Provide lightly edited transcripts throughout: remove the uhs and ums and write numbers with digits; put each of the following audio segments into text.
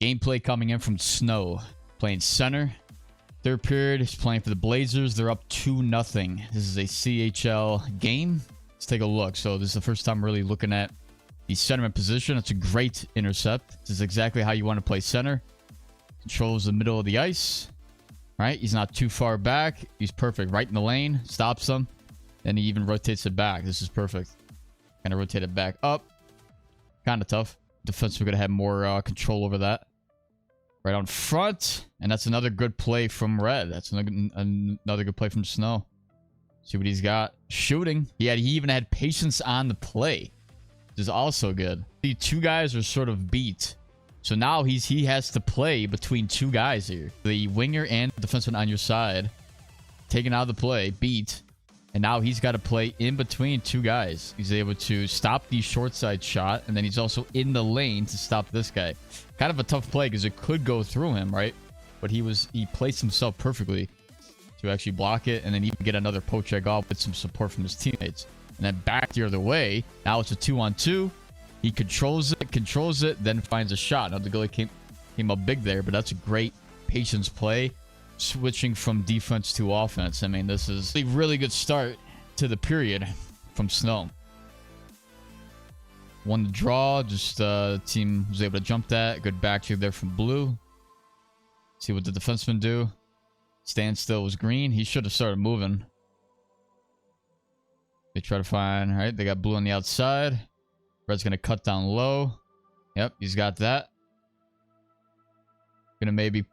Gameplay coming in from Snow. Playing center. Third period, he's playing for the Blazers. They're up 2-0. This is a CHL game. Let's take a look. So this is the first time really looking at the centerman position. It's a great intercept. This is exactly how you want to play center. Controls the middle of the ice. Right? He's not too far back. He's perfect. Right in the lane. Stops them. Then he even rotates it back. This is perfect. Kind of rotate it back up. Kind of tough. Defense, we're going to have more control over that. Right on front. And that's another good play from Red. That's another good play from Snow. See what he's got. Shooting. He even had patience on the play. Which is also good. The two guys are sort of beat. So now he has to play between two guys here. The winger and defenseman on your side. Taken out of the play. Beat. And now he's got to play in between two guys. He's able to stop the short side shot. And then he's also in the lane to stop this guy. Kind of a tough play because it could go through him, right? But he placed himself perfectly to actually block it. And then even get another poke check off with some support from his teammates. And then back the other way. Now it's a 2-on-2. He controls it, then finds a shot. Now the goalie came up big there, but that's a great patience play. Switching from defense to offense. I mean, this is a really good start to the period from Snow. Won the draw. Just team was able to jump that. Good back check there from Blue. See what the defensemen do. Standstill was green. He should have started moving. They try to find, right? They got Blue on the outside. Red's going to cut down low. Yep, he's got that. Gonna maybe,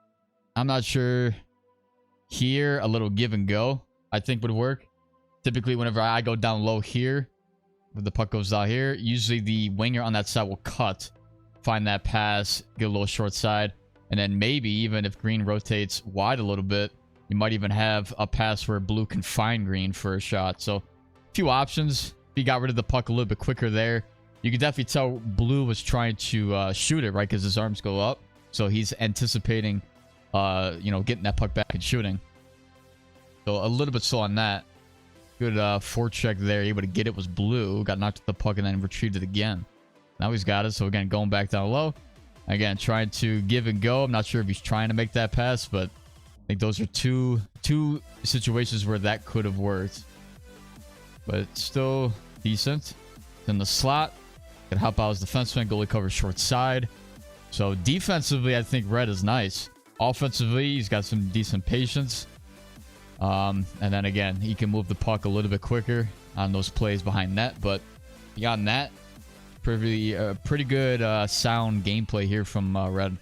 I'm not sure. Here, a little give and go, I think would work. Typically, whenever I go down low here, if the puck goes down here, usually the winger on that side will cut, find that pass, get a little short side, and then maybe even if Green rotates wide a little bit, you might even have a pass where Blue can find Green for a shot. So, a few options. If he got rid of the puck a little bit quicker there, you could definitely tell Blue was trying to shoot it, right? Because his arms go up. So he's anticipating, getting that puck back and shooting. So a little bit slow on that. Good forecheck there. Able to get it was Blue. Got knocked at the puck and then retrieved it again. Now he's got it. So again, going back down low. Again, trying to give and go. I'm not sure if he's trying to make that pass, but I think those are two situations where that could have worked. But still decent. In the slot. Can help out his defenseman. Goalie covers short side. So defensively, I think Red is nice. Offensively, he's got some decent patience. And then again, he can move the puck a little bit quicker on those plays behind net. But beyond that, pretty good sound gameplay here from Red.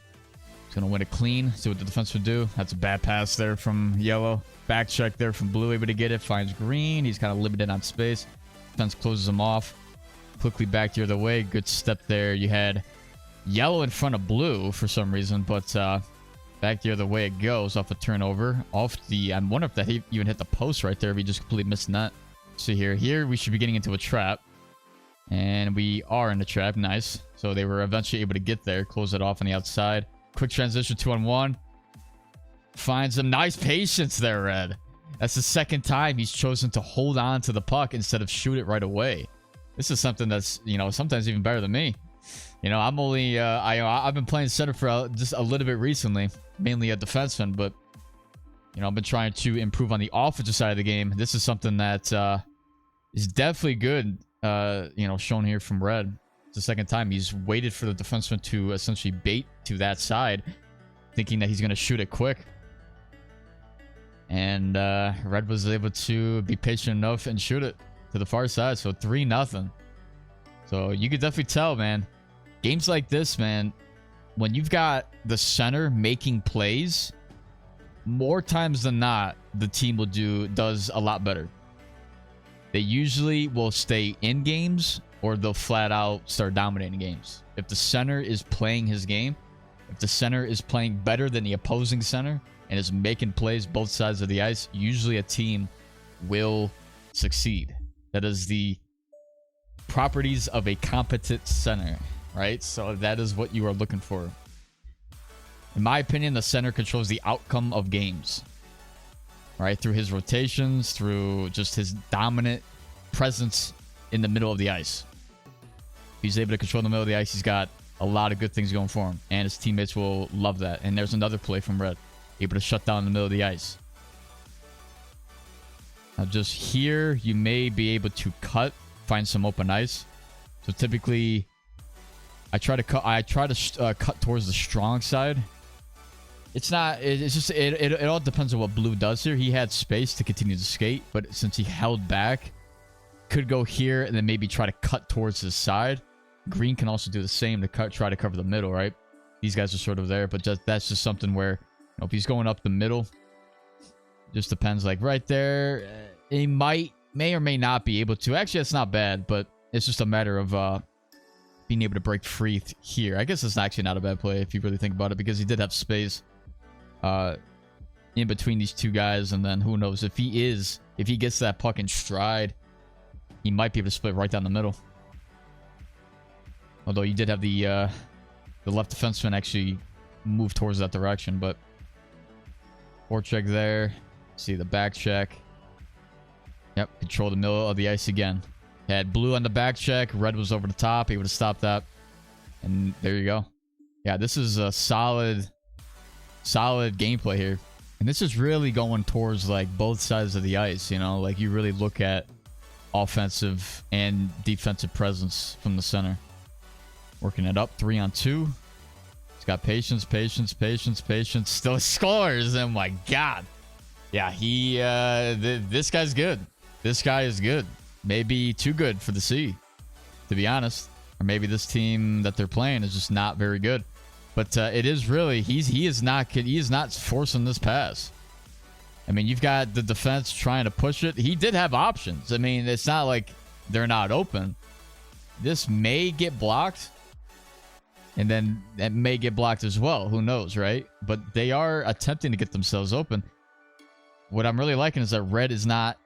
He's going to win it clean. See what the defense would do. That's a bad pass there from Yellow. Back check there from Blue. Able to get it. Finds Green. He's kind of limited on space. Defense closes him off. Quickly back the other way. Good step there. You had Yellow in front of Blue for some reason, but back the other way it goes off a turnover. I wonder if that even hit the post right there. If he just completely missed that. See here. Here we should be getting into a trap. And we are in the trap. Nice. So they were eventually able to get there. Close it off on the outside. Quick transition 2-on-1. Finds some nice patience there, Red. That's the second time he's chosen to hold on to the puck instead of shoot it right away. This is something that's, sometimes even better than me. I'm only, I've been playing center for just a little bit recently, mainly a defenseman, but, I've been trying to improve on the offensive side of the game. This is something that is definitely good, shown here from Red. It's the second time he's waited for the defenseman to essentially bait to that side, thinking that he's going to shoot it quick. And Red was able to be patient enough and shoot it to the far side. So 3-0. So you could definitely tell, man. Games like this, man, when you've got the center making plays, more times than not, the team does a lot better. They usually will stay in games or they'll flat out start dominating games. If the center is playing his game, if the center is playing better than the opposing center and is making plays both sides of the ice, usually a team will succeed. That is the properties of a competent center, right? So that is what you are looking for. In my opinion, the center controls the outcome of games, right? Through his rotations, through just his dominant presence in the middle of the ice. He's able to control the middle of the ice. He's got a lot of good things going for him. And his teammates will love that. And there's another play from Red. Able to shut down in the middle of the ice. Now just here, you may be able to find some open ice. So typically, I try to cut towards the strong side. It's not, it's just, it all depends on what blue does here. He had space to continue to skate, but since he held back, could go here and then maybe try to cut towards his side. Green can also do the same to try to cover the middle, right? These guys are sort of there, but that's just something where, you know, if he's going up the middle, just depends. Like right there, he may or may not be able to. Actually, that's not bad, but it's just a matter of being able to break free here. I guess it's actually not a bad play if you really think about it, because he did have space in between these two guys, and then who knows if he gets that puck in stride, he might be able to split right down the middle. Although you did have the left defenseman actually move towards that direction, but forecheck there. See the back check. Yep, control the middle of the ice again. Had blue on the back check. Red was over the top. Able to stop that. And there you go. Yeah, this is a solid gameplay here. And this is really going towards like both sides of the ice, you know? Like you really look at offensive and defensive presence from the center. Working it up 3-on-2. He's got patience. Still scores. Oh my God. Yeah, this guy's good. This guy is good. Maybe too good for the C, to be honest. Or maybe this team that they're playing is just not very good. But it is really, he is not forcing this pass. I mean, you've got the defense trying to push it. He did have options. I mean, it's not like they're not open. This may get blocked. And then that may get blocked as well. Who knows, right? But they are attempting to get themselves open. What I'm really liking is that Red is not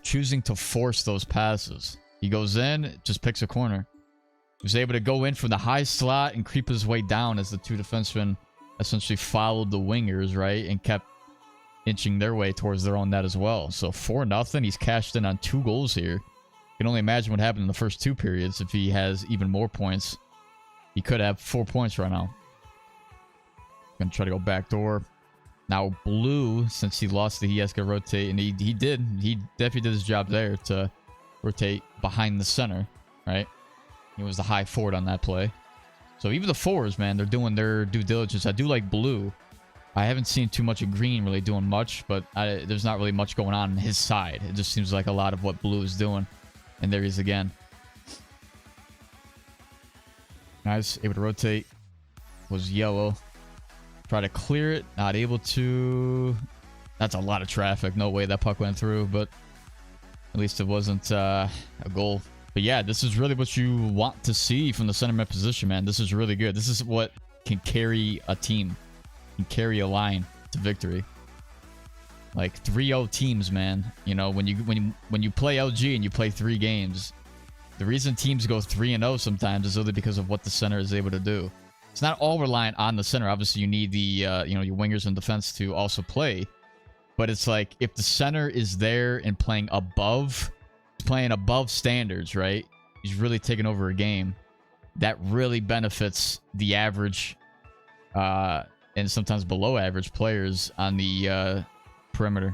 choosing to force those passes. He goes in, just picks a corner. He was able to go in from the high slot and creep his way down as the two defensemen essentially followed the wingers, right? And kept inching their way towards their own net as well. So 4-0. He's cashed in on 2 goals here. You can only imagine what happened in the first 2 periods if he has even more points. He could have 4 points right now. Gonna try to go backdoor. Now blue, since he lost he has to rotate, and he definitely did his job there to rotate behind the center, right? He was the high forward on that play. So even the forwards, man, they're doing their due diligence. I do like blue. I haven't seen too much of green really doing much, but there's not really much going on his side. It just seems like a lot of what blue is doing. And there he is again. Nice, able to rotate. Was yellow. Try to clear it. Not able to. That's a lot of traffic. No way that puck went through, but at least it wasn't a goal. But yeah, this is really what you want to see from the centerman position, man. This is really good. This is what can carry a team, can carry a line to victory. Like 3-0 teams, man. You know, when you play LG and you play 3 games, the reason teams go 3-0 sometimes is really because of what the center is able to do. It's not all reliant on the center. Obviously, you need the your wingers and defense to also play. But it's like if the center is there and playing above standards, right? He's really taking over a game. That really benefits the average and sometimes below average players on the perimeter.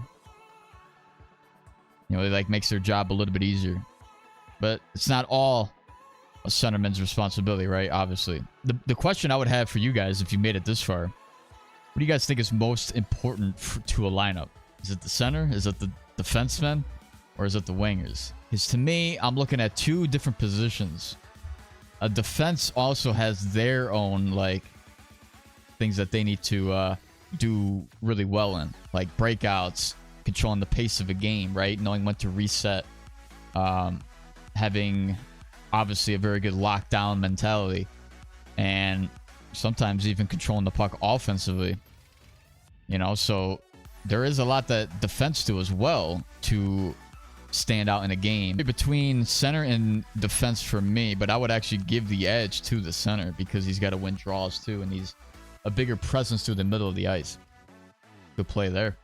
You know, it like makes their job a little bit easier. But it's not all a centerman's responsibility, right? Obviously. The question I would have for you guys, if you made it this far, what do you guys think is most important to a lineup? Is it the center? Is it the defenseman? Or is it the wingers? Because to me, I'm looking at 2 different positions. A defense also has their own, like, things that they need to do really well in. Like breakouts, controlling the pace of a game, right? Knowing when to reset. Having obviously a very good lockdown mentality, and sometimes even controlling the puck offensively. You know, so there is a lot that defense do as well to stand out in a game. Between center and defense for me, but I would actually give the edge to the center because he's got to win draws too, and he's a bigger presence through the middle of the ice. Good play there.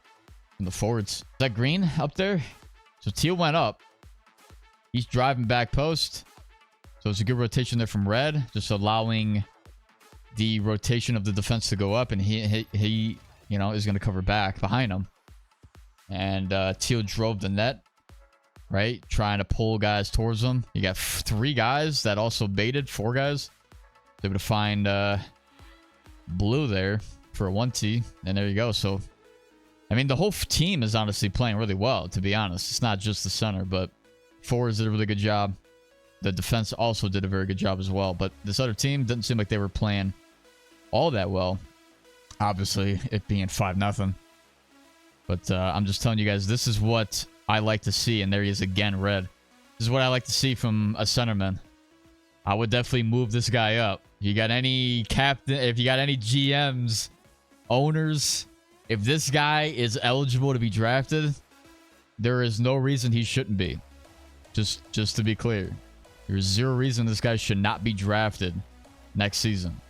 And the forwards. Is that green up there? So Teal went up. He's driving back post. So So it's a good rotation there from red, just allowing the rotation of the defense to go up, and he you know, is going to cover back behind him. And teal drove the net, right? Trying to pull guys towards him. You got 3 guys that also baited, 4 guys. Able to find blue there for a 1T, and there you go. So, I mean, the whole team is honestly playing really well, to be honest. It's not just the center, but forwards did a really good job. The defense also did a very good job as well. But this other team didn't seem like they were playing all that well. Obviously, it being 5-0. But I'm just telling you guys, this is what I like to see. And there he is again, red. This is what I like to see from a centerman. I would definitely move this guy up. If you got any captain, if you got any GMs, owners, if this guy is eligible to be drafted, there is no reason he shouldn't be. Just to be clear. There's 0 reason this guy should not be drafted next season,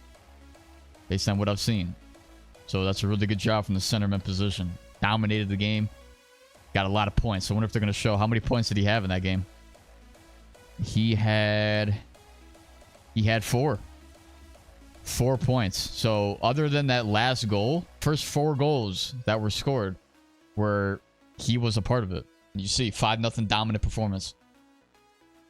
based on what I've seen. So that's a really good job from the centerman position. Dominated the game. Got a lot of points. I wonder if they're going to show how many points did he have in that game. He had 4. 4 points. So other than that last goal, first 4 goals that were scored were he was a part of it. You see 5-0 dominant performance.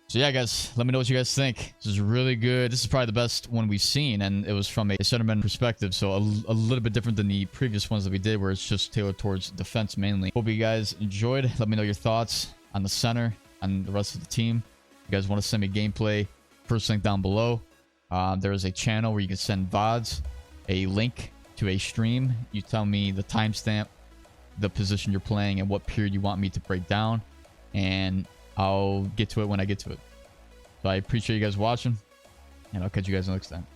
So yeah, guys, let me know what you guys think. This is really good. This is probably the best one we've seen, and it was from a centerman perspective, so a little bit different than the previous ones that we did, where it's just tailored towards defense mainly. Hope you guys enjoyed. Let me know your thoughts on the center and the rest of the team. If you guys want to send me gameplay, first link down below. There is a channel where you can send VODs, a link to a stream. You tell me the timestamp, the position you're playing, and what period you want me to break down, and I'll get to it when I get to it. So I appreciate you guys watching, and I'll catch you guys next time.